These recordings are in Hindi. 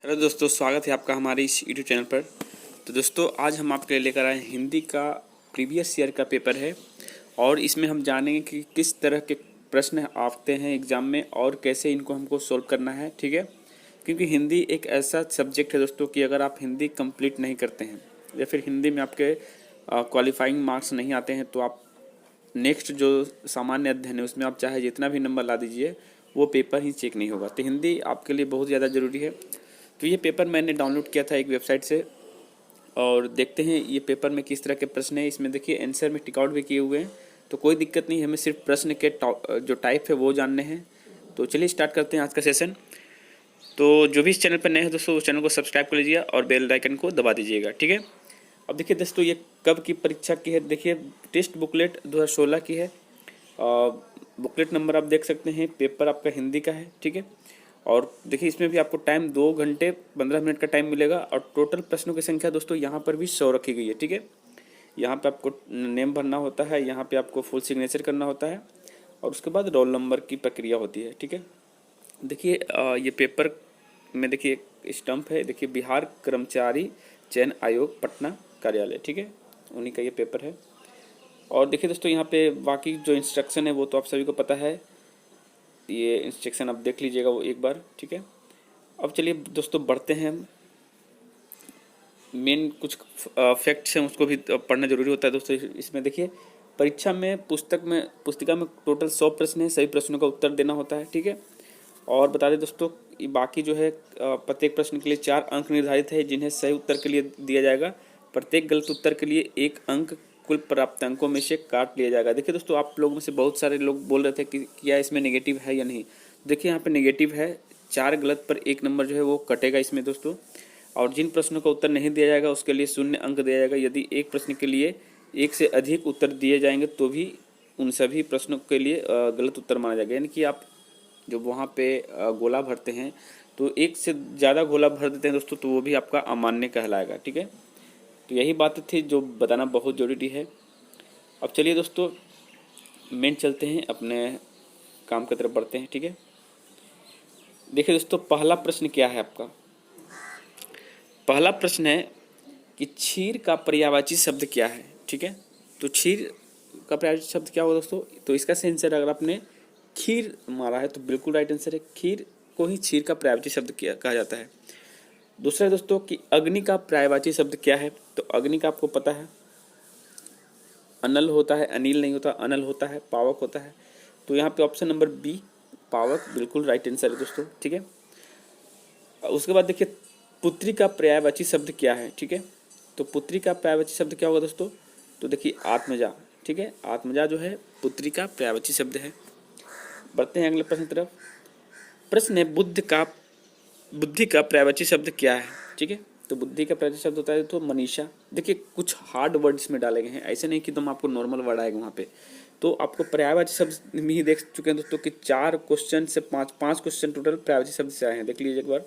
हेलो दोस्तों, स्वागत है आपका हमारे इस यूट्यूब चैनल पर। तो दोस्तों, आज हम आपके लिए लेकर आए हैं हिंदी का प्रीवियस ईयर का पेपर है और इसमें हम जानेंगे कि किस तरह के प्रश्न आते हैं एग्ज़ाम में और कैसे इनको हमको सोल्व करना है। ठीक है, क्योंकि हिंदी एक ऐसा सब्जेक्ट है दोस्तों कि अगर आप हिंदी कंप्लीट नहीं करते हैं या फिर हिंदी में आपके क्वालिफाइंग मार्क्स नहीं आते हैं तो आप नेक्स्ट जो सामान्य अध्ययन है उसमें आप चाहे जितना भी नंबर ला दीजिए वो पेपर ही चेक नहीं होगा। तो हिंदी आपके लिए बहुत ज़्यादा ज़रूरी है। तो ये पेपर मैंने डाउनलोड किया था एक वेबसाइट से और देखते हैं ये पेपर में किस तरह के प्रश्न है। इसमें देखिए आंसर में टिक आउट भी किए हुए हैं, तो कोई दिक्कत नहीं, हमें सिर्फ प्रश्न के जो टाइप है वो जानने हैं। तो चलिए स्टार्ट करते हैं आज का सेशन। तो जो भी इस चैनल पर नए हैं दोस्तों, उस चैनल को सब्सक्राइब कर लीजिए और बेल आइकन को दबा दीजिएगा। ठीक है, अब देखिए दोस्तों, ये कब की परीक्षा की है। देखिए टेस्ट बुकलेट 2016 की है। बुकलेट नंबर आप देख सकते हैं। पेपर आपका हिंदी का है। ठीक है, और देखिए इसमें भी आपको टाइम 2 घंटे 15 मिनट का टाइम मिलेगा और टोटल प्रश्नों की संख्या दोस्तों यहाँ पर भी 100 रखी गई है। ठीक है, यहाँ पे आपको नेम भरना होता है, यहाँ पे आपको फुल सिग्नेचर करना होता है और उसके बाद रोल नंबर की प्रक्रिया होती है। ठीक है, देखिए ये पेपर में देखिए एक स्टंप है। देखिए बिहार कर्मचारी चयन आयोग पटना कार्यालय। ठीक है, उन्हीं का ये पेपर है। और देखिए दोस्तों, यहाँ पे बाकी जो इंस्ट्रक्शन है वो तो आप सभी को पता है। ये इंस्ट्रक्शन आप देख लीजिएगा वो एक बार। ठीक है, अब चलिए दोस्तों बढ़ते हैं। मेन कुछ फैक्ट्स हैं उसको भी पढ़ना जरूरी होता है दोस्तों। इसमें देखिए परीक्षा में पुस्तिका में टोटल 100 प्रश्न है, सभी प्रश्नों का उत्तर देना होता है। ठीक है, और बता दें दोस्तों, बाकी जो है प्रत्येक प्रश्न के लिए 4 अंक निर्धारित है जिन्हें सही उत्तर के लिए दिया जाएगा। प्रत्येक गलत उत्तर के लिए 1 अंक कुल प्राप्त अंकों में से काट लिया जाएगा। देखिए दोस्तों, आप लोगों में से बहुत सारे लोग बोल रहे थे कि क्या इसमें नेगेटिव है या नहीं। देखिए यहाँ पे नेगेटिव है। 4 गलत पर 1 नंबर जो है वो कटेगा इसमें दोस्तों। और जिन प्रश्नों का उत्तर नहीं दिया जाएगा उसके लिए 0 अंक दिया जाएगा। यदि एक प्रश्न के लिए 1 से अधिक उत्तर दिए जाएंगे तो भी उन सभी प्रश्नों के लिए गलत उत्तर माना जाएगा। यानी कि आप जो वहाँ पे गोला भरते हैं तो 1 से ज़्यादा गोला भर देते हैं दोस्तों तो वो भी आपका अमान्य कहलाएगा। ठीक है, तो यही बात थी जो बताना बहुत ज़रूरी है। अब चलिए दोस्तों मेन चलते हैं, अपने काम की तरफ बढ़ते हैं। ठीक है, देखिए दोस्तों, पहला प्रश्न क्या है आपका। पहला प्रश्न है कि क्षीर का पर्यायवाची शब्द क्या है। ठीक है, तो क्षीर का पर्यायवाची शब्द क्या होगा दोस्तों। तो इसका सही आंसर अगर आपने खीर मारा है तो बिल्कुल राइट आंसर है। खीर को ही क्षीर का पर्यायवाची शब्द कहा जाता है। दूसरा है दोस्तों कि अग्नि का पर्यायवाची शब्द क्या है। तो अग्नि का आपको पता है अनल होता है, अनिल नहीं होता, अनल होता है, पावक होता है। तो यहाँ पे ऑप्शन नंबर बी पावक बिल्कुल राइट आंसर है दोस्तों। ठीक है, उसके बाद देखिए पुत्री का पर्यायवाची शब्द क्या है। ठीक है, तो पुत्री का पर्यायवाची शब्द क्या होगा दोस्तों। तो देखिए आत्मजा। ठीक है, आत्मजा जो है पुत्री का पर्यायवाची शब्द है। बढ़ते हैं अगले प्रश्न की तरफ। प्रश्न है बुद्धि का पर्यायवाची शब्द क्या है। ठीक है, तो बुद्धि का पर्यायवाची शब्द होता है तो मनीषा। देखिए कुछ हार्ड वर्ड इसमें डाले गए हैं, ऐसे नहीं कि तुम आपको नॉर्मल वर्ड आएगा वहाँ पे। तो आपको पर्यायवाची शब्द में ही देख चुके हैं दोस्तों कि 4 क्वेश्चन से 5 क्वेश्चन टोटल पर्यायवाची शब्द से आए हैं। देख लीजिए एक बार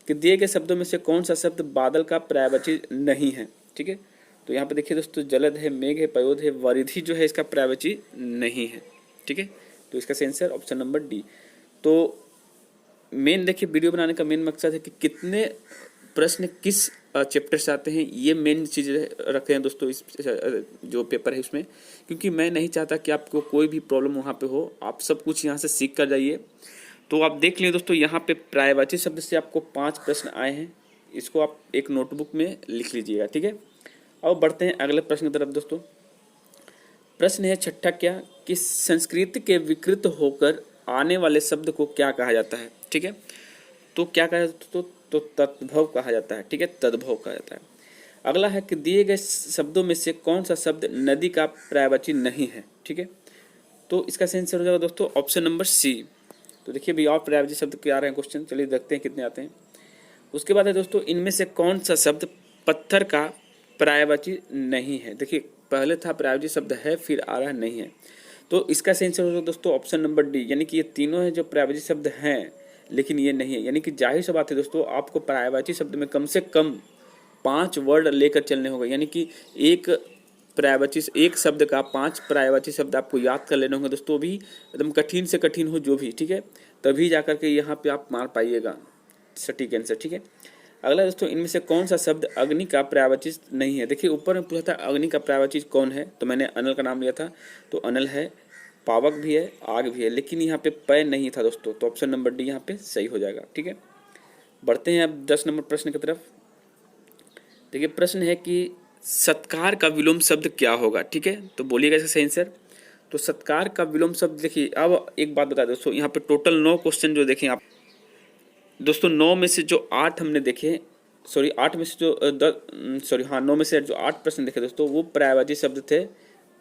कि दिए गए शब्दों में से कौन सा शब्द बादल का पर्यायवाची नहीं है। ठीक है, तो यहाँ पे देखिए दोस्तों जलद है, मेघ है, पयोध है, वरिधि जो है इसका पर्यायवाची नहीं है। ठीक है, तो इसका आंसर ऑप्शन नंबर डी। तो मेन देखिए वीडियो बनाने का मेन मकसद है कि कितने प्रश्न किस चैप्टर से आते हैं, ये मेन चीज़ रखते हैं दोस्तों इस जो पेपर है उसमें। क्योंकि मैं नहीं चाहता कि आपको कोई भी प्रॉब्लम वहाँ पे हो, आप सब कुछ यहाँ से सीख कर जाइए। तो आप देख लिए दोस्तों, यहाँ पे पर्यायवाची शब्द से आपको 5 प्रश्न आए हैं। इसको आप एक नोटबुक में लिख लीजिएगा। ठीक है, अब बढ़ते हैं अगले प्रश्न की तरफ दोस्तों। प्रश्न है छठा क्या कि संस्कृत के विकृत होकर आने वाले शब्द को क्या कहा जाता है। ठीक है, तो क्या कहा जाता है तो तद्भव कहा जाता है। ठीक है, तद्भव कहा जाता है। अगला है कि दिए गए शब्दों में से कौन सा शब्द नदी का पर्यायवाची नहीं है। ठीक है, तो इसका सही आंसर हो जाएगा दोस्तों ऑप्शन नंबर सी। तो देखिए भी और पर्यायवाची शब्द क्या आ रहे हैं क्वेश्चन, चलिए देखते हैं कितने आते हैं। उसके बाद है दोस्तों इनमें से कौन सा शब्द पत्थर का पर्यायवाची नहीं है। देखिए पहले था पर्यायवाची शब्द है, फिर आ रहा है नहीं है। तो इसका सही आंसर होगा दोस्तों ऑप्शन नंबर डी, यानी कि ये तीनों है जो पर्यायवाची शब्द हैं लेकिन ये नहीं है। यानी कि जाहिर सी बात है दोस्तों, आपको पर्यायवाची शब्द में कम से कम 5 वर्ड लेकर चलने होंगे। यानी कि एक शब्द का 5 पर्यायवाची शब्द आपको याद कर लेने होंगे दोस्तों, भी एकदम कठिन से कठिन हो जो भी। ठीक है, तभी जाकर के यहाँ पे आप मार पाइएगा। सटीक आंसर। ठीक है, अगला दोस्तों, इनमें से कौन सा शब्द अग्नि का पर्यायवाची नहीं है। देखिए ऊपर में पूछा था अग्नि का पर्यायवाची कौन है, तो मैंने अनल का नाम लिया था, तो अनल है, पावक भी है, आग भी है, लेकिन यहाँ पे पय नहीं था दोस्तों, तो ऑप्शन नंबर डी यहाँ पे सही हो जाएगा। ठीक है, बढ़ते हैं अब 10 नंबर प्रश्न की तरफ। देखिए प्रश्न है कि सत्कार का विलोम शब्द क्या होगा। ठीक है, तो बोलिएगा इसका सही आंसर। तो सत्कार का विलोम शब्द, देखिए अब एक बात बता दोस्तों, यहाँ पे टोटल 9 क्वेश्चन जो देखें आप दोस्तों, 9 में से जो 8 हमने देखे, सॉरी 8 में से जो सॉरी हाँ 9 में से जो 8 प्रश्न देखे दोस्तों, वो पर्यायवाची शब्द थे,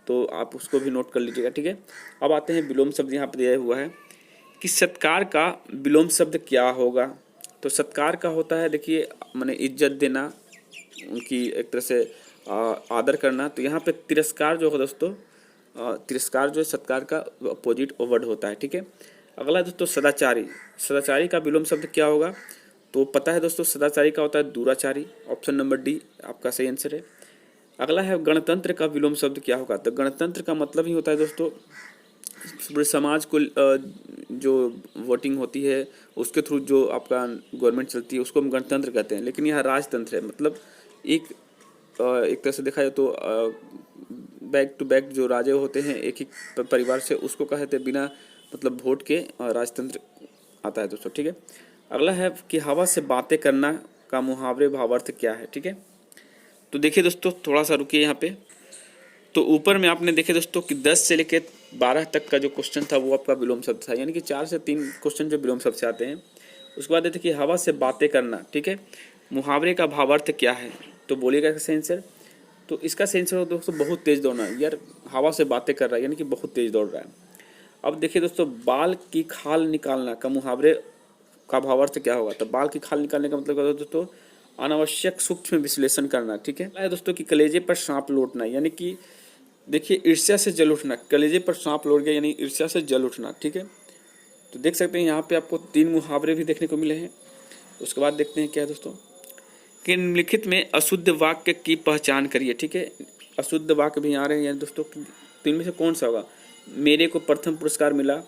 तो आप उसको भी नोट कर लीजिएगा। ठीक है, अब आते हैं विलोम शब्द। यहाँ पर दिया हुआ है कि सत्कार का विलोम शब्द क्या होगा। तो सत्कार का होता है, देखिए माने इज्जत देना, उनकी एक तरह से आदर करना। तो यहाँ पे तिरस्कार जो है दोस्तों, तिरस्कार जो है सत्कार का अपोजिट वर्ड होता है। ठीक है, अगला दोस्तों सदाचारी, सदाचारी का विलोम शब्द क्या होगा, तो पता है दोस्तों सदाचारी का होता है दुराचारी, ऑप्शन नंबर डी आपका सही आंसर है। अगला है गणतंत्र का विलोम शब्द क्या होगा, तो गणतंत्र का मतलब ही होता है दोस्तों पूरे समाज को जो वोटिंग होती है उसके थ्रू जो आपका गवर्नमेंट चलती है उसको हम गणतंत्र कहते हैं, लेकिन यहाँ राजतंत्र है, मतलब एक तरह से देखा जाए तो बैक टू बैक जो राजे होते हैं एक ही परिवार से, उसको कहते हैं बिना मतलब वोट के राजतंत्र आता है दोस्तों। ठीक है, अगला है कि हवा से बातें करना का मुहावरे भावार्थ क्या है। ठीक है, तो देखिए दोस्तों थोड़ा सा रुकिए यहाँ पे। तो ऊपर में आपने देखे दोस्तों कि 10 से लेकर 12 तक का जो क्वेश्चन था वो आपका विलोम शब्द था, यानी कि 4 से 3 क्वेश्चन जो विलोम शब्द से आते हैं। उसके बाद देखिए हवा से बातें करना, ठीक है, मुहावरे का भावार्थ क्या है, तो बोलिएगा इसका सही आंसर। तो इसका सही आंसर दोस्तों बहुत तेज दौड़ना, यार हवा से बातें कर रहा है यानी कि बहुत तेज दौड़ रहा है। अब देखिए दोस्तों बाल की खाल निकालना का मुहावरे का भावार्थ क्या होगा, तो बाल की खाल निकालने का मतलब क्या होता है दोस्तों, अनावश्यक सूक्ष्म विश्लेषण करना। ठीक है दोस्तों कि कलेजे पर सांप लौटना, यानी कि देखिए ईर्ष्या से जल उठना, कलेजे पर सांप लौट गया यानी ईर्ष्या से जल उठना। ठीक है, तो देख सकते हैं यहाँ पे आपको 3 मुहावरे भी देखने को मिले हैं। उसके बाद देखते हैं क्या है दोस्तों कि निम्नलिखित में अशुद्ध वाक्य की पहचान करिए। ठीक है, अशुद्ध वाक्य भी आ रहे हैं दोस्तों, तो इनमें से कौन सा होगा, मेरे को प्रथम पुरस्कार मिला,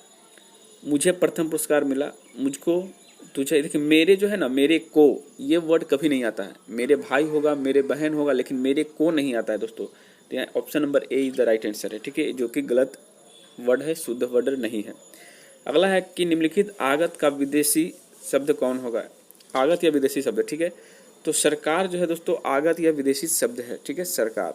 मुझे प्रथम पुरस्कार मिला, मुझको तुझे। देखिए मेरे जो है ना, मेरे को ये वर्ड कभी नहीं आता है, मेरे भाई होगा, मेरे बहन होगा, लेकिन मेरे को नहीं आता है दोस्तों। तो यहाँ option number A is the right answer है। ठीक है, जो कि गलत वर्ड है, शुद्ध वर्ड नहीं है। अगला है कि निम्नलिखित आगत का विदेशी शब्द कौन होगा, आगत या विदेशी शब्द। ठीक है, तो सरकार जो है दोस्तों आगत या विदेशी शब्द है। ठीक है, सरकार।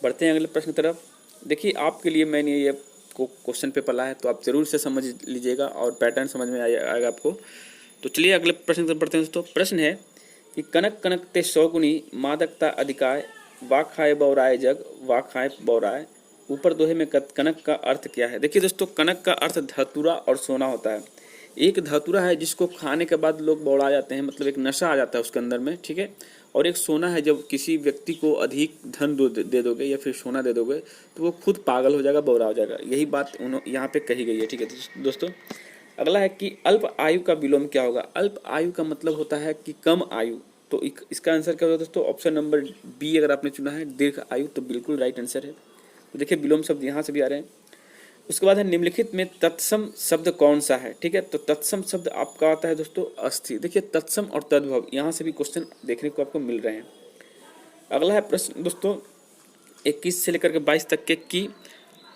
बढ़ते हैं अगले प्रश्न की तरफ। देखिए आपके लिए मैंने ये क्वेश्चन पेपर लाया है, तो आप जरूर से समझ लीजिएगा और पैटर्न समझ में आएगा आपको। तो चलिए अगले प्रश्न की तरफ बढ़ते हैं दोस्तों। प्रश्न है कि कनक कनक ते सौगुनी मादकता अधिकाय, वाक खाए बौराए जग, वाक खाए बौराए, ऊपर दोहे में कनक का अर्थ क्या है। देखिए दोस्तों कनक का अर्थ धतूरा और सोना होता है। एक धतूरा है जिसको खाने के बाद लोग बौड़ा जाते हैं, मतलब एक नशा आ जाता है उसके अंदर में। ठीक है, और एक सोना है, जब किसी व्यक्ति को अधिक धन दे दोगे या फिर सोना दे दोगे तो वो खुद पागल हो जाएगा, बौरा हो जाएगा। यही बात यहाँ पे कही गई है। ठीक है दोस्तों, अगला है कि अल्प आयु का विलोम क्या होगा। अल्प आयु का मतलब होता है कि कम आयु, तो इसका आंसर क्या होगा दोस्तों, ऑप्शन नंबर बी अगर आपने चुना है दीर्घ आयु, तो बिल्कुल राइट आंसर है। तो देखिए विलोम शब्द यहाँ से भी आ रहे हैं। उसके बाद है निम्नलिखित में तत्सम शब्द कौन सा है। ठीक है, तो तत्सम शब्द आपका आता है दोस्तों अस्थि। देखिए तत्सम और तद्भव यहाँ से भी क्वेश्चन देखने को आपको मिल रहे हैं। अगला है प्रश्न दोस्तों 21 से लेकर के 22 तक के की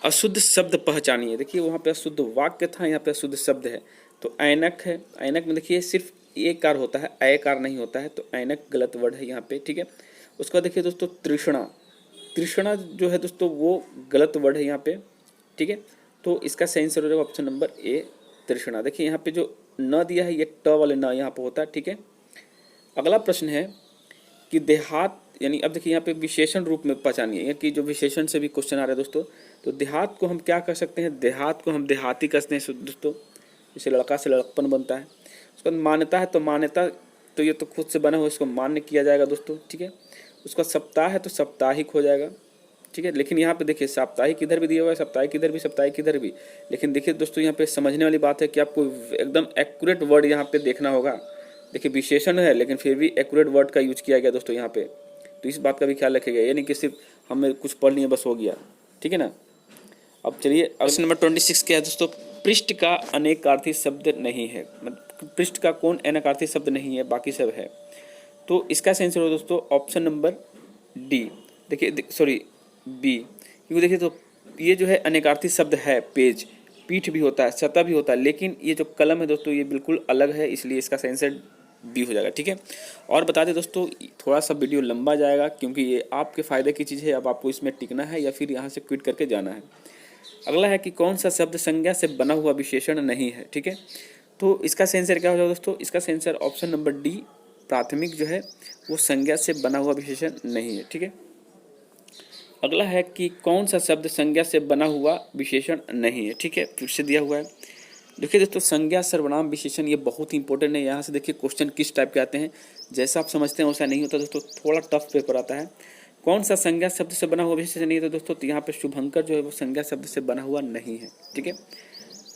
अशुद्ध शब्द पहचानिए। देखिए वहाँ पे अशुद्ध वाक्य था, यहाँ पे अशुद्ध शब्द है। तो ऐनक है, ऐनक में देखिए सिर्फ एकार होता है, ऐकार नहीं होता है, तो ऐनक गलत वर्ड है यहाँ पे। ठीक है, उसका देखिए दोस्तों तृष्णा, तृष्णा जो है दोस्तों वो गलत वर्ड है यहाँ पे। ठीक है, तो इसका सही आंसर हो जाएगा ऑप्शन नंबर ए तृष्णा। देखिए यहाँ पे जो न दिया है ये ट वाले न यहाँ पे होता है। ठीक है, अगला प्रश्न है कि देहात, यानी अब देखिए यहाँ पे विशेषण रूप में पहचानिए, कि जो विशेषण से भी क्वेश्चन आ रहा है दोस्तों। तो देहात को हम क्या कर सकते हैं, देहात को हम देहाती कहते हैं दोस्तों, जैसे लड़का से लड़कपन बनता है। उसका मान्यता है, तो मान्यता तो ये तो खुद से बना हुआ, इसको मान्य किया जाएगा दोस्तों। ठीक है, उसका सप्ताह है तो साप्ताहिक हो जाएगा। ठीक है, लेकिन यहाँ पे देखिए साप्ताहिक इधर भी दिया हुआ है, साप्ताहिक इधर भी, साप्ताहिक इधर भी। लेकिन देखिए दोस्तों यहाँ पे समझने वाली बात है कि आपको एकदम एक्यूरेट वर्ड यहाँ पे देखना होगा। देखिए विशेषण है लेकिन फिर भी एक्यूरेट वर्ड का यूज किया गया दोस्तों यहाँ पे, तो इस बात का भी ख्याल रखिएगा, ये नहीं कि सिर्फ हमें कुछ पढ़ लिए बस हो गया। ठीक है ना। अब चलिए प्रश्न नंबर 26 क्या है दोस्तों, पृष्ठ का अनेकार्थी शब्द नहीं है। पृष्ठ का कौन अनकार्थिक शब्द नहीं है, बाकी सब है। तो इसका सही आंसर हो दोस्तों ऑप्शन नंबर डी। देखिए सॉरी बी, क्योंकि देखिए तो ये जो है अनेकार्थी शब्द है, पेज पीठ भी होता है, सतह भी होता है, लेकिन ये जो कलम है दोस्तों ये बिल्कुल अलग है, इसलिए इसका सही आंसर बी हो जाएगा। ठीक है, और बता दें दोस्तों थोड़ा सा वीडियो लंबा जाएगा क्योंकि ये आपके फ़ायदे की चीज़ है, अब आपको इसमें टिकना है या फिर यहाँ से क्विट करके जाना है। अगला है कि कौन सा शब्द संज्ञा से बना हुआ विशेषण नहीं है। ठीक है, तो इसका सही आंसर क्या हो जाएगा दोस्तों, इसका सही आंसर ऑप्शन नंबर डी, प्राथमिक जो है वो संज्ञा से बना हुआ विशेषण नहीं है। ठीक है, अगला है कि कौन सा शब्द संज्ञा से बना हुआ विशेषण नहीं है। ठीक है, फिर से दिया हुआ है। देखिए दोस्तों संज्ञा सर्वनाम विशेषण ये बहुत इंपॉर्टेंट है। यहाँ से देखिए क्वेश्चन किस टाइप के आते हैं, जैसा आप समझते हैं वैसा नहीं होता दोस्तों, थोड़ा टफ पेपर आता है। कौन सा संज्ञा शब्द से बना हुआ विशेषण नहीं है दोस्तों, तो यहाँ पे शुभंकर जो है वो संज्ञा शब्द से बना हुआ नहीं है। ठीक है,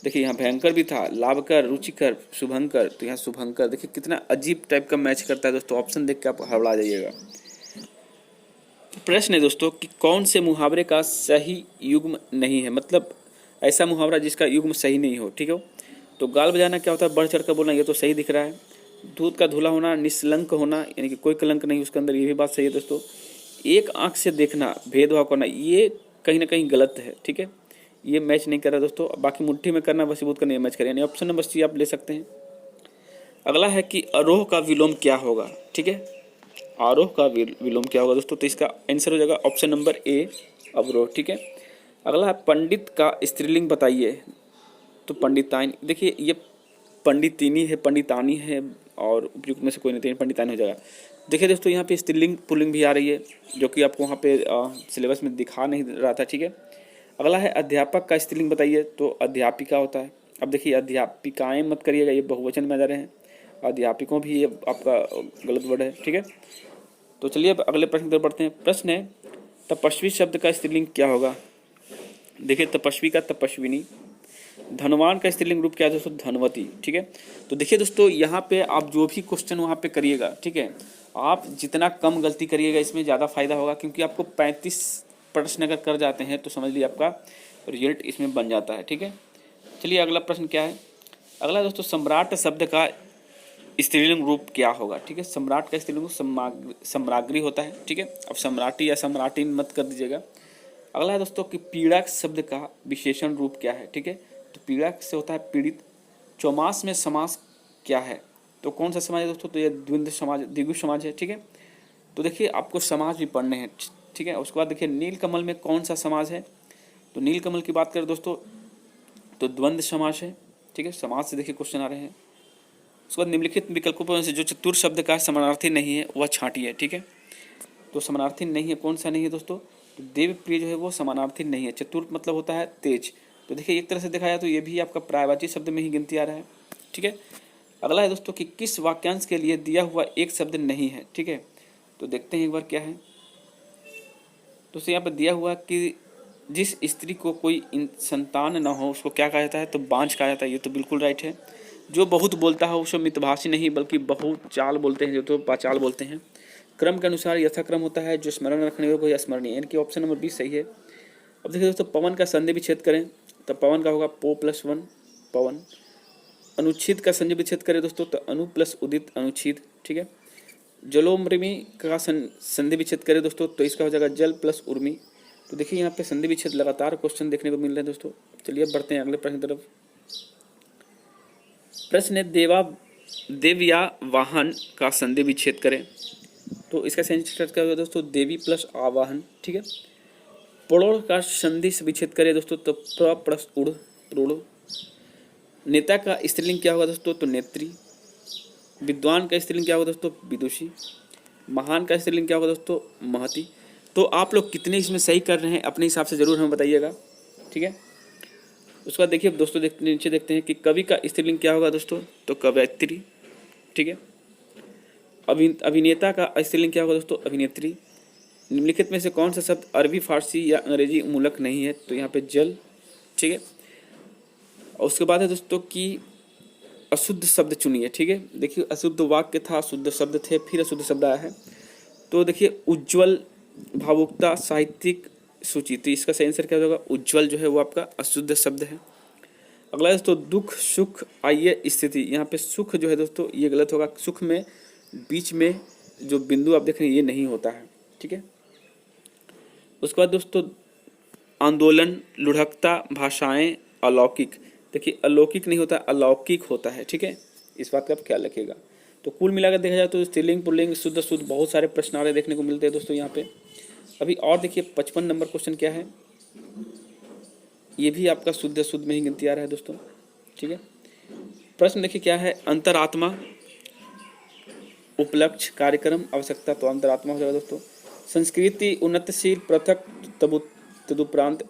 देखिए यहाँ भयंकर भी था, लाभकर, रुचिकर, शुभंकर, तो यहाँ शुभंकर। देखिए कितना अजीब टाइप का मैच करता है दोस्तों, ऑप्शन देख के आप हड़बड़ा जाइएगा। प्रश्न है दोस्तों कि कौन से मुहावरे का सही युग्म नहीं है, मतलब ऐसा मुहावरा जिसका युग्म सही नहीं हो। ठीक है, तो गाल बजाना क्या होता है, बढ़ चढ़ कर बोलना, ये तो सही दिख रहा है। दूध का धुला होना, निष्कलंक होना, यानी कि कोई कलंक नहीं उसके अंदर, ये भी बात सही है दोस्तों। एक आंख से देखना, भेदभाव करना, ये कहीं ना कहीं गलत है। ठीक है, ये मैच नहीं कर रहा दोस्तों। बाकी मुट्ठी में करना, वसीबूत करना, ये मैच करें, यानी ऑप्शन नंबर सी आप ले सकते हैं। अगला है कि आरोह का विलोम क्या होगा। ठीक है, आरोह का विलोम क्या होगा दोस्तों, तो इसका आंसर हो जाएगा ऑप्शन नंबर ए, अवरोह। ठीक है, अगला है पंडित का स्त्रीलिंग बताइए, तो पंडिताइन। देखिए ये पंडितिनी है, पंडितानी है, और उपयुक्त में से कोई नहीं, पंडितानी हो जाएगा। देखिए दोस्तों यहाँ पे स्त्रीलिंग पुल्लिंग भी आ रही है, जो कि आपको वहाँ पे सिलेबस में दिखा नहीं रहा था। ठीक है, अगला है अध्यापक का स्त्रीलिंग बताइए, तो अध्यापिका होता है। अब देखिए अध्यापिकाएं मत करिएगा, ये बहुवचन में आ जा रहे हैं, अध्यापकों भी ये आपका गलत वर्ड है। ठीक है, तो चलिए अब अगले प्रश्न की तरफ बढ़ते हैं। प्रश्न है तपस्वी शब्द का स्त्रीलिंग क्या होगा। देखिए तपस्वी का तपस्विनी, धनवान का स्त्रीलिंग रूप क्या है दोस्तों, धनवती। ठीक है, तो देखिए दोस्तों यहाँ पे आप जो भी क्वेश्चन वहाँ पे करिएगा, ठीक है, आप जितना कम गलती करिएगा इसमें ज़्यादा फायदा होगा, क्योंकि आपको 35 प्रश्न अगर कर जाते हैं तो समझ लीजिए आपका रिजल्ट इसमें बन जाता है। ठीक है, चलिए अगला प्रश्न क्या है। अगला दोस्तों सम्राट शब्द का स्त्रीलिंग रूप क्या होगा। ठीक है, सम्राट का स्त्रीलिंग सम्राग्री होता है। ठीक है, अब सम्राटी या सम्राटी मत कर दीजिएगा। अगला है दोस्तों कि पीड़ा शब्द का विशेषण रूप क्या है। ठीक है, तो पीड़ा से होता है पीड़ित। चौमास में समास क्या है, तो कौन सा समाज है दोस्तों, तो ये द्वंद्व समाज, द्विगु समाज है। ठीक है, तो देखिए आपको समाज भी पढ़ने हैं। ठीक है, उसके बाद देखिए नीलकमल में कौन सा समाज है, तो नीलकमल की बात करें दोस्तों तो द्वंद्व समाज है। ठीक है, समाज से देखिए क्वेश्चन आ रहे हैं। उसके बाद निम्नलिखित विकल्पों में से जो चतुर शब्द का समानार्थी नहीं है वह छांटिए है। ठीक है, तो समानार्थी नहीं है, कौन सा नहीं है दोस्तों, तो देवप्रिय जो है वो समानार्थी नहीं है। चतुर मतलब होता है तेज, तो देखिए एक तरह से देखा जाए तो ये भी आपका पर्यायवाची शब्द में ही गिनती आ रहा है। ठीक है, अगला है दोस्तों कि किस वाक्यांश के लिए दिया हुआ एक शब्द नहीं है। ठीक है, तो देखते हैं एक बार क्या है। तो यहाँ पर दिया हुआ कि जिस स्त्री को कोई संतान न हो उसको क्या कहा जाता है, तो बांझ कहा जाता है। ये तो बिल्कुल राइट है। जो बहुत बोलता है उसको मितभाषी नहीं बल्कि बहुत चाल बोलते हैं, जो तो पाचाल बोलते हैं। क्रम के अनुसार यथाक्रम होता है, जो स्मरण रखने योग्य या स्मरणीय, यानी कि ऑप्शन नंबर 20 सही है। अब देखिए दोस्तों पवन का संधि विच्छेद करें तो पवन का होगा पो प्लस वन पवन। अनुच्छेद का संधि विच्छेद करें दोस्तों तो अनु प्लस उदित अनुच्छेद। ठीक है, जलोमृमी का संधि विच्छेद करें दोस्तों तो इसका हो जाएगा जल प्लस उर्मी। तो देखिए यहाँ पे संधि विच्छेद लगातार क्वेश्चन देखने को मिल रहे हैं दोस्तों। चलिए अब बढ़ते हैं अगले प्रश्न की तरफ। प्रश्न है देव या वाहन का संधि विच्छेद करें, तो इसका सही आंसर क्या होगा दोस्तों, देवी प्लस आवाहन। ठीक है, प्रोड़ का संधि से विच्छेद करें दोस्तों तो प्र प्लस उड़ प्रोड़। नेता का स्त्रीलिंग क्या होगा दोस्तों, तो नेत्री। विद्वान का स्त्रीलिंग क्या होगा दोस्तों, विदुषी। महान का स्त्रीलिंग क्या होगा दोस्तों, महती। तो आप लोग कितने इसमें सही कर रहे हैं अपने हिसाब से ज़रूर हमें बताइएगा। ठीक है, उसके बाद देखिए दोस्तों नीचे देखते हैं कि कवि का स्त्रीलिंग क्या होगा दोस्तों, तो कवयित्री। ठीक है, अभिनेता का स्त्रीलिंग क्या होगा दोस्तों, अभिनेत्री। निम्नलिखित में से कौन सा शब्द अरबी फारसी या अंग्रेजी मूलक नहीं है, तो यहाँ पे जल। ठीक है, और उसके बाद है दोस्तों कि अशुद्ध शब्द चुनिए। ठीक है, देखिए अशुद्ध वाक्य था, अशुद्ध शब्द थे, फिर अशुद्ध शब्द आया है। तो देखिए उज्ज्वल, भावुकता, साहित्यिक सूची, तो इसका सही आंसर क्या होगा, उज्ज्वल जो है वो आपका अशुद्ध शब्द है। अगला है दोस्तों दुख सुख आइए स्थिति, यहाँ पे सुख जो है दोस्तों ये गलत होगा, सुख में बीच में जो बिंदु आप देख रहे हैं ये नहीं होता है, ठीक है। उसके बाद दोस्तों आंदोलन, लुढ़कता, भाषाएं, अलौकिक, देखिए अलौकिक नहीं होता, अलौकिक होता है, ठीक है, इस बात का आप ख्याल रखिएगा। तो कुल मिलाकर देखा जाए तो स्त्रीलिंग पुल्लिंग शुद्ध शुद्ध बहुत सारे प्रश्न आ रहे देखने को मिलते हैं दोस्तों यहाँ पे। अभी और देखिए 55 नंबर क्वेश्चन क्या है, ये भी आपका शुद्ध शुद्ध में ही गिनती आ रहा है दोस्तों, ठीक है। प्रश्न देखिए क्या है, अंतरात्मा, उपलक्ष्य, कार्यक्रम, आवश्यकता, तो अंतरात्मा हो जाएगा दोस्तों। संस्कृति, उन्नतशील, पृथक, तदुपरांत,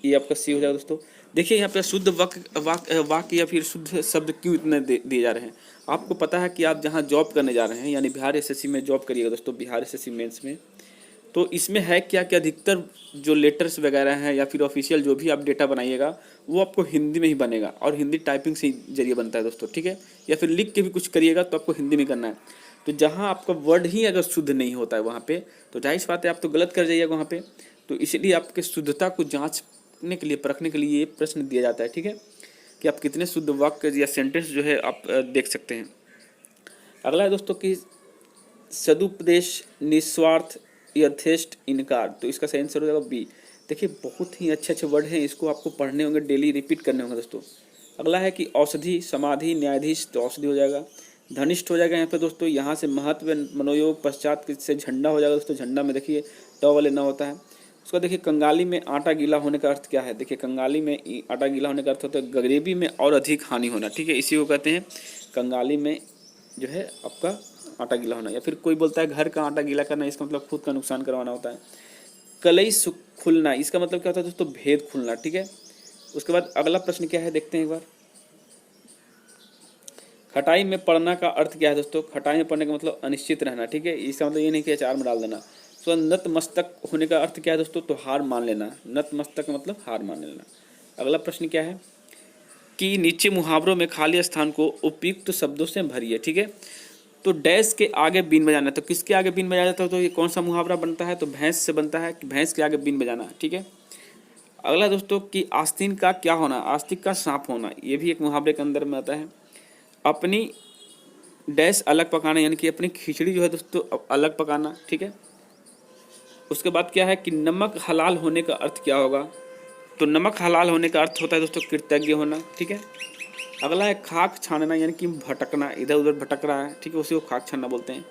ये आपका सी हो जाएगा दोस्तों। देखिए यहाँ पे शुद्ध वाक्य या फिर शुद्ध शब्द क्यों इतने दिए जा रहे हैं, आपको पता है कि आप जहाँ जॉब करने जा रहे हैं यानी बिहार एसएससी में जॉब करिएगा दोस्तों, बिहार एसएससी मेंस में, तो इसमें है क्या कि अधिकतर जो लेटर्स वगैरह हैं या फिर ऑफिशियल जो भी आप डेटा बनाइएगा वो आपको हिंदी में ही बनेगा, और हिंदी टाइपिंग से ही जरिए बनता है दोस्तों, ठीक है, या फिर लिख के भी कुछ करिएगा तो आपको हिंदी में करना है। तो जहाँ आपका वर्ड ही अगर शुद्ध नहीं होता है वहाँ पे, तो जाहिर सी बात है आप तो गलत कर जाइएगा वहाँ पे। तो इसलिए आपके शुद्धता को जांचने के लिए, परखने के लिए ये प्रश्न दिया जाता है, ठीक है, कि आप कितने शुद्ध वाक्य या सेंटेंस जो है आप देख सकते हैं। अगला है दोस्तों कि सदुपदेश, निस्वार्थ, यथेष्ट, इनकार, तो इसका सही आंसर हो जाएगा बी। देखिए बहुत ही अच्छे अच्छे वर्ड हैं, इसको आपको पढ़ने होंगे, डेली रिपीट करने होंगे दोस्तों। अगला है कि औषधि, समाधि, न्यायाधीश, तो औषधि हो जाएगा। धनिष्ठ हो जाएगा यहाँ पे दोस्तों, यहाँ से महत्व, मनोयोग, पश्चात से झंडा हो जाएगा दोस्तों, झंडा में देखिए ट वाले न होता है। उसका देखिए कंगाली में आटा गीला होने का अर्थ क्या है, देखिए कंगाली में आटा गीला होने का अर्थ होता है गरीबी में और अधिक हानि होना, ठीक है, इसी को कहते हैं कंगाली में जो है आपका आटा गीला होना। या फिर कोई बोलता है घर का आटा गीला करना, इसका मतलब खुद का नुकसान करवाना होता है। कलई खुलना, इसका मतलब क्या होता है दोस्तों, भेद खुलना, ठीक है। उसके बाद अगला प्रश्न क्या है देखते हैं एक बार, खटाई में पड़ना का अर्थ क्या है दोस्तों, खटाई में पड़ने का मतलब अनिश्चित रहना, ठीक है, इसका मतलब ये नहीं कि अचार में डाल देना। तो नतमस्तक होने का अर्थ क्या है दोस्तों, तो हार मान लेना, नतमस्तक का मतलब हार मान लेना। अगला प्रश्न क्या है कि नीचे मुहावरों में खाली स्थान को उपयुक्त शब्दों से भरिए, ठीक है। तो डैश के आगे बीन बजाना, तो किसके आगे बीन बजाया जाता है, तो ये कौन सा मुहावरा बनता है, तो भैंस से बनता है कि भैंस के आगे बीन बजाना, ठीक है। अगला दोस्तों कि आस्तीन का क्या होना, आस्तिक का सांप होना, ये भी एक मुहावरे के अंदर में आता है। अपनी डैश अलग पकाना, यानी कि अपनी खिचड़ी जो है दोस्तों अलग पकाना, ठीक है। उसके बाद क्या है कि नमक हलाल होने का अर्थ क्या होगा, तो नमक हलाल होने का अर्थ होता है दोस्तों कृतज्ञ होना, ठीक है। अगला है खाक छानना, यानी कि भटकना, इधर उधर भटक रहा है, ठीक है, उसी को खाक छानना बोलते हैं।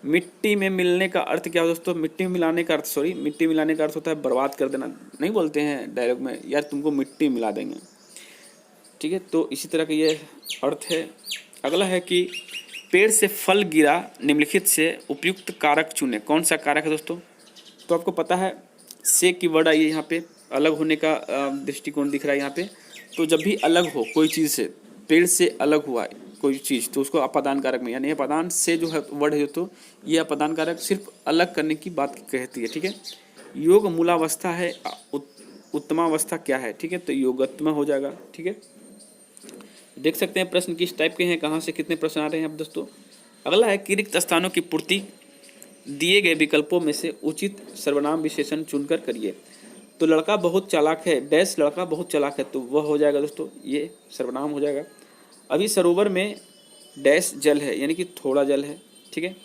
मिट्टी में मिलने का अर्थ क्या है दोस्तों, मिट्टी में मिलाने का अर्थ, मिट्टी मिलाने का अर्थ होता है बर्बाद कर देना, नहीं बोलते हैं डायलॉग में यार तुमको मिट्टी मिला देंगे, ठीक है, तो इसी तरह का ये अर्थ है। अगला है कि पेड़ से फल गिरा, निम्नलिखित से उपयुक्त कारक चुने, कौन सा कारक है दोस्तों, तो आपको पता है से की वर्ड आई है यहाँ पे, अलग होने का दृष्टिकोण दिख रहा है यहाँ पे। तो जब भी अलग हो कोई चीज़ से, पेड़ से अलग हुआ है कोई चीज़, तो उसको अपादान कारक में, यानी अपादान से जो है वर्ड है तो ये अपादान कारक सिर्फ अलग करने की बात कहती है, ठीक है। योग मूलावस्था है, उत्तमावस्था क्या है, ठीक है, तो योगत्मा हो जाएगा, ठीक है। देख सकते हैं प्रश्न किस टाइप के हैं, कहाँ से कितने प्रश्न आ रहे हैं अब दोस्तों। अगला है कि रिक्त स्थानों की पूर्ति दिए गए विकल्पों में से उचित सर्वनाम विशेषण चुनकर करिए। तो लड़का बहुत चालाक है, डैश लड़का बहुत चालाक है, तो वह हो जाएगा दोस्तों ये सर्वनाम हो जाएगा। अभी सरोवर में डैश जल है, यानी कि थोड़ा जल है, ठीक है।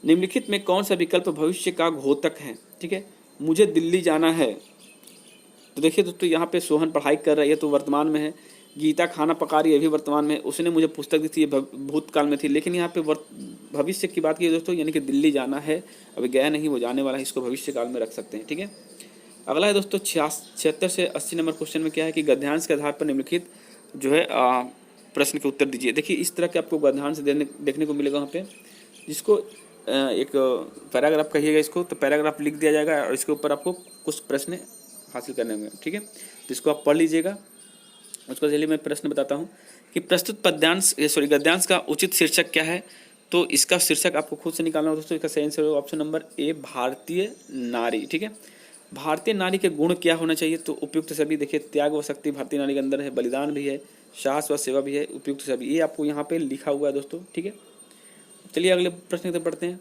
निम्नलिखित में कौन सा विकल्प भविष्य का घोतक है, ठीक है। मुझे दिल्ली जाना है, तो देखिए दोस्तों यहाँ पे सोहन पढ़ाई कर रही है तो वर्तमान में है। गीता खाना पका रही है, अभी वर्तमान में, उसने मुझे पुस्तक दी थी, भूतकाल में थी, लेकिन यहाँ पे भविष्य की बात की दोस्तों, यानी कि दिल्ली जाना है, अभी गया नहीं, वो जाने वाला है, इसको भविष्य काल में रख सकते हैं, ठीक है। अगला है दोस्तों 76 से 80 नंबर क्वेश्चन में क्या है कि गद्यांश के आधार पर निम्नलिखित जो है प्रश्न के उत्तर दीजिए। देखिए इस तरह के आपको गद्यांश देखने को मिलेगा वहाँ पे, जिसको एक पैराग्राफ कहिएगा इसको, तो पैराग्राफ लिख दिया जाएगा और इसके ऊपर आपको कुछ प्रश्न हासिल करने होंगे, ठीक है, तो इसको आप पढ़ लीजिएगा। उसको चलिए मैं प्रश्न बताता हूँ कि प्रस्तुत गद्यांश का उचित शीर्षक क्या है। तो इसका शीर्षक आपको खुद से निकालना हो दोस्तों। इसका सही आंसर होगा ऑप्शन नंबर ए, भारतीय नारी, ठीक है। भारतीय नारी के गुण क्या होना चाहिए, तो उपयुक्त सभी। देखिए त्याग व शक्ति भारतीय नारी के अंदर है, बलिदान भी है, साहस व सेवा भी है, उपयुक्त सभी, ये आपको यहाँ पे लिखा हुआ है दोस्तों, ठीक है। चलिए अगले प्रश्न की तरफ बढ़ते हैं।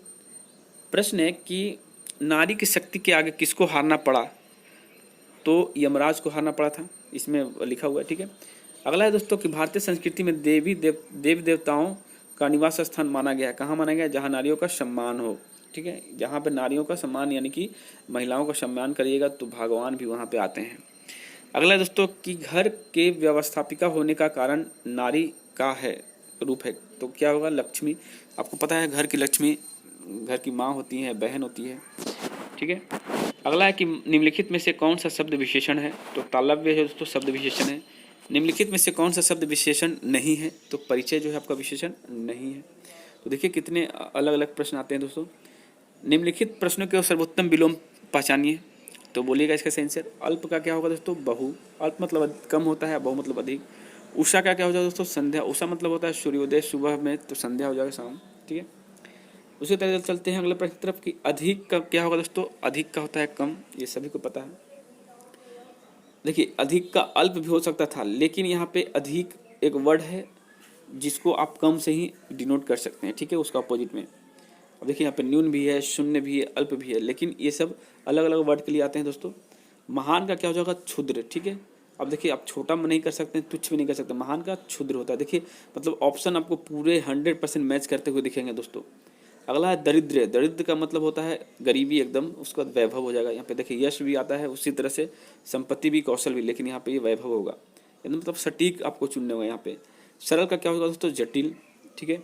प्रश्न है कि नारी की शक्ति के आगे किसको हारना पड़ा, तो यमराज को हारना पड़ा था, इसमें लिखा हुआ है, ठीक है। अगला है दोस्तों कि भारतीय संस्कृति में देवी देवताओं का निवास स्थान माना गया है। कहाँ माना गया है? जहाँ नारियों का सम्मान हो, ठीक है, जहाँ पे नारियों का सम्मान यानी कि महिलाओं का सम्मान करिएगा तो भगवान भी वहाँ पे आते हैं। अगला है दोस्तों कि घर के व्यवस्थापिका होने का कारण नारी का है रूप है, तो क्या होगा? लक्ष्मी। आपको पता है घर की लक्ष्मी घर की माँ होती है, बहन होती है, ठीक है। अगला है कि निम्नलिखित में से कौन सा शब्द विशेषण है, तो तालव्य है दोस्तों शब्द विशेषण है। निम्नलिखित में से कौन सा शब्द विशेषण नहीं है, तो परिचय जो है आपका विशेषण नहीं है। तो देखिए कितने अलग अलग प्रश्न आते हैं दोस्तों। निम्नलिखित प्रश्नों के सर्वोत्तम विलोम पहचानिए, तो बोलिएगा इसका सही आंसर। अल्प का क्या होगा दोस्तों? बहु। अल्प मतलब कम होता है, बहु मतलब अधिक। उषा का क्या हो जाएगा दोस्तों? संध्या। उषा मतलब होता है सूर्योदय सुबह में, तो संध्या हो जाएगा शाम, ठीक है। उसी तरह चलते हैं अगले प्रश्न की तरफ कि अधिक का क्या होगा दोस्तों? अधिक का होता है कम, ये सभी को पता है। देखिए अधिक का अल्प भी हो सकता था, लेकिन यहाँ पे अधिक एक वर्ड है जिसको आप कम से ही डिनोट कर सकते हैं, ठीक है, उसका अपोजिट में। अब देखिए यहाँ पे न्यून भी है, शून्य भी है, अल्प भी है, लेकिन ये सब अलग अलग वर्ड के लिए आते हैं दोस्तों। महान का क्या हो जाएगा? क्षुद्र, ठीक है। अब देखिए आप छोटा नहीं कर सकते, तुच्छ भी नहीं कर सकते, महान का क्षुद्र होता है। देखिए मतलब ऑप्शन आपको पूरे 100% मैच करते हुए दिखेंगे दोस्तों। अगला है दरिद्र। दरिद्र का मतलब होता है गरीबी एकदम, उसका वैभव हो जाएगा। यहाँ पे देखिए यश भी आता है, उसी तरह से संपत्ति भी, कौशल भी, लेकिन यहाँ पे ये वैभव होगा एकदम, मतलब सटीक आपको चुनने होगा यहाँ पे। सरल का क्या होगा दोस्तों? जटिल, ठीक है।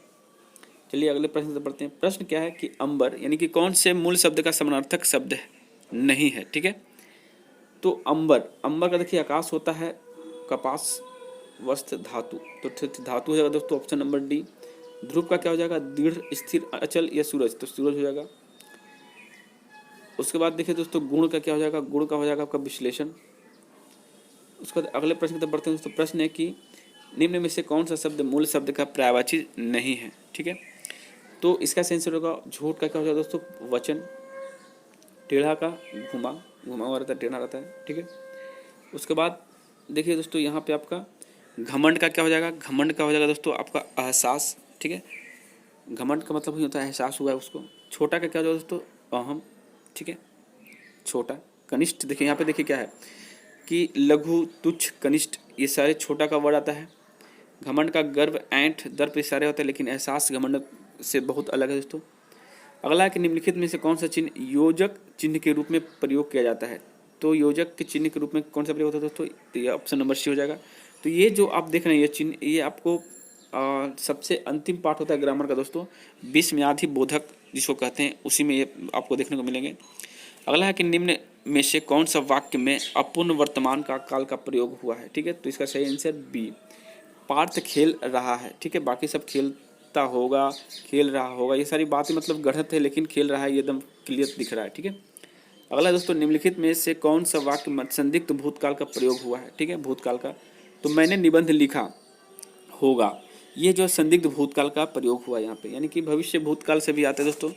चलिए अगले प्रश्न से पढ़ते हैं। प्रश्न क्या है कि अंबर यानी कि कौन से मूल शब्द का समानार्थक शब्द नहीं है, ठीक है। तो अंबर, अंबर का देखिए आकाश होता है, कपास, वस्त्र, धातु, तो धातु हो जाएगा दोस्तों ऑप्शन नंबर डी। ध्रुव का क्या हो जाएगा? दृढ़, स्थिर, अचल या सूरज, तो सूरज हो जाएगा। उसके बाद देखिए दोस्तों गुण का क्या हो जाएगा? गुण का हो जाएगा आपका विश्लेषण। उसके बाद अगले प्रश्न की तरफ बढ़ते हैं दोस्तों। प्रश्न है कि निम्न में से कौन सा शब्द मूल शब्द का पर्यायवाची नहीं है, ठीक है। तो इसका सेंसर होगा झूठ का क्या हो जाएगा दोस्तों? वचन। टेढ़ा का घुमा, घुमा हुआ रहता है, टेढ़ा रहता है, ठीक है। उसके बाद देखिए दोस्तों यहाँ पे आपका घमंड का क्या हो जाएगा? घमंड का हो जाएगा दोस्तों आपका एहसास, ठीक है। घमंड का मतलब ही होता है एहसास हुआ है उसको। छोटा का क्या हो जाएगा दोस्तों? अहम, ठीक है, छोटा। कनिष्ठ, देखिए यहाँ पे देखिए क्या है कि लघु, तुच्छ, कनिष्ठ, ये सारे छोटा का वर्ड आता है। घमंड का गर्व, ऐंठ, दर्प, ये सारे होते हैं, लेकिन एहसास घमंड से बहुत अलग है दोस्तों। अगला है कि निम्नलिखित में से कौन सा चिन्ह योजक चिन्ह के रूप में प्रयोग किया जाता है, तो योजक के चिन्ह के रूप में कौन सा प्रयोग होता है दोस्तों? तो ये ऑप्शन नंबर सी हो जाएगा। तो ये जो आप देख रहे हैं ये चिन्ह, ये आपको सबसे अंतिम पार्ट होता है ग्रामर का दोस्तों, विस्मयादि बोधक जिसको कहते हैं, उसी में ये आपको देखने को मिलेंगे। अगला है कि निम्न में से कौन सा वाक्य में अपूर्ण वर्तमान का काल का प्रयोग हुआ है, ठीक है। तो इसका सही आंसर बी, पार्थ खेल रहा है, ठीक है। बाकी सब खेलता होगा, खेल रहा होगा, ये सारी बातें मतलब गढ़त है, लेकिन खेल रहा है ये एकदम क्लियर दिख रहा है, ठीक है। अगला दोस्तों निम्नलिखित में से कौन सा वाक्य संदिग्ध भूतकाल का प्रयोग हुआ है, ठीक है, भूतकाल का। तो मैंने निबंध लिखा होगा, ये जो संदिग्ध भूतकाल का प्रयोग हुआ यहाँ पे, यानी कि भविष्य भूतकाल से भी आते हैं दोस्तों।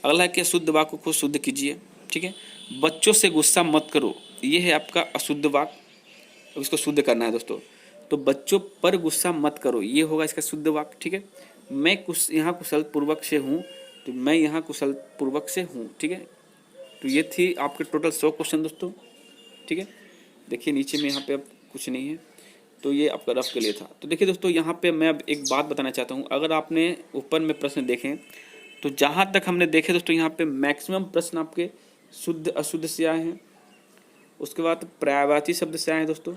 अगला है कि शुद्ध वाक्य को शुद्ध कीजिए, ठीक है। बच्चों से गुस्सा मत करो, ये है आपका अशुद्ध वाक्य, अब इसको शुद्ध करना है दोस्तों। तो बच्चों पर गुस्सा मत करो, ये होगा इसका शुद्ध वाक्य, ठीक है। मैं यहाँ कुशल पूर्वक से हूँ, तो मैं यहाँ कुशल पूर्वक से हूँ, ठीक है। तो ये थी आपके टोटल 100 क्वेश्चन दोस्तों, ठीक है। देखिए नीचे में यहाँ पे अब कुछ नहीं है, तो ये आपका रफ के लिए था। तो देखिए दोस्तों यहाँ पे मैं अब एक बात बताना चाहता हूँ, अगर आपने ऊपर में प्रश्न देखें तो जहाँ तक हमने देखे दोस्तों यहाँ पे मैक्सिमम प्रश्न आपके शुद्ध अशुद्ध से आए हैं। उसके बाद पर्यायवाची शब्द से आए हैं दोस्तों।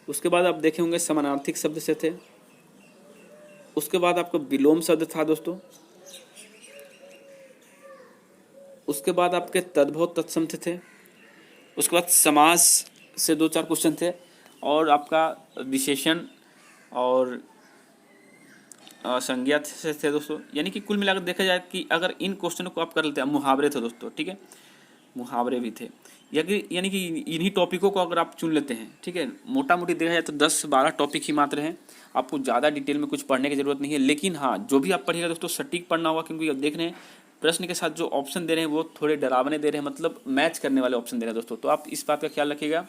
उसके बाद आप देखे होंगे समानार्थिक शब्द से थे। उसके बाद आपका विलोम शब्द था दोस्तों। उसके बाद आपके तद्भव तत्सम थे। उसके बाद समास से 2-4 क्वेश्चन थे, और आपका विशेषण और संज्ञा से थे दोस्तों। यानी कि कुल मिलाकर देखा जाए कि अगर इन क्वेश्चनों को आप कर लेते हैं, मुहावरे थे दोस्तों, ठीक है, मुहावरे भी थे, यानी कि इन्हीं टॉपिकों को अगर आप चुन लेते हैं, ठीक है। मोटा मोटी देखा जाए तो 10-12 टॉपिक ही मात्र हैं, आपको ज़्यादा डिटेल में कुछ पढ़ने की ज़रूरत नहीं है। लेकिन हाँ, जो भी आप पढ़िएगा दोस्तों सटीक पढ़ना होगा, क्योंकि अब देख रहे हैं प्रश्न के साथ जो ऑप्शन दे रहे हैं वो थोड़े डरावने दे रहे हैं, मतलब मैच करने वाले ऑप्शन दे रहे हैं दोस्तों। तो आप इस बात का ख्याल रखिएगा।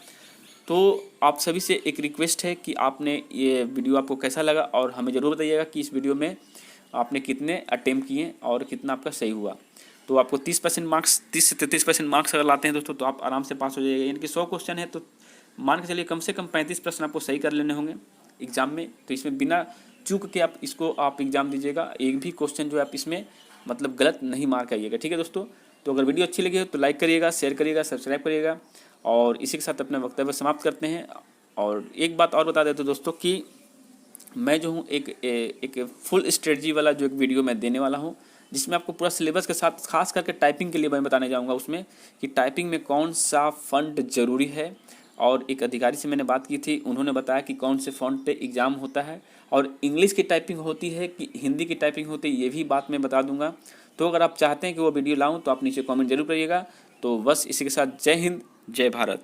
तो आप सभी से एक रिक्वेस्ट है कि आपने ये वीडियो आपको कैसा लगा, और हमें ज़रूर बताइएगा कि इस वीडियो में आपने कितने अटेम्प्ट किए और कितना आपका सही हुआ। तो आपको 30% मार्क्स, 30 से 33% मार्क्स अगर लाते हैं दोस्तों तो आप आराम से पास हो जाइएगा। यानी कि 100 क्वेश्चन है तो मान के चलिए कम से कम 35 प्रश्न आपको सही कर लेने होंगे एग्जाम में। तो इसमें बिना चूक के आप इसको आप एग्जाम दीजिएगा, एक भी क्वेश्चन जो आप इसमें मतलब गलत नहीं मार्क आइएगा, ठीक है दोस्तों। तो अगर वीडियो अच्छी लगी हो तो लाइक करिएगा, शेयर करिएगा, सब्सक्राइब करिएगा, और इसी के साथ अपना वक्तव्य समाप्त करते हैं। और एक बात और बता देते दोस्तों कि मैं जो हूँ एक फुल स्ट्रेटजी वाला जो एक वीडियो मैं देने वाला हूँ, जिसमें आपको पूरा सिलेबस के साथ खास करके टाइपिंग के लिए मैं बताने जाऊँगा उसमें कि टाइपिंग में कौन सा फ़ॉन्ट ज़रूरी है। और एक अधिकारी से मैंने बात की थी, उन्होंने बताया कि कौन से फ़ॉन्ट पे एग्ज़ाम होता है और इंग्लिश की टाइपिंग होती है कि हिंदी की टाइपिंग होती है, ये भी बात मैं बता दूंगा। तो अगर आप चाहते हैं कि वो वीडियो लाऊं तो आप नीचे कमेंट जरूर करिएगा। तो बस इसी के साथ जय हिंद, जय भारत।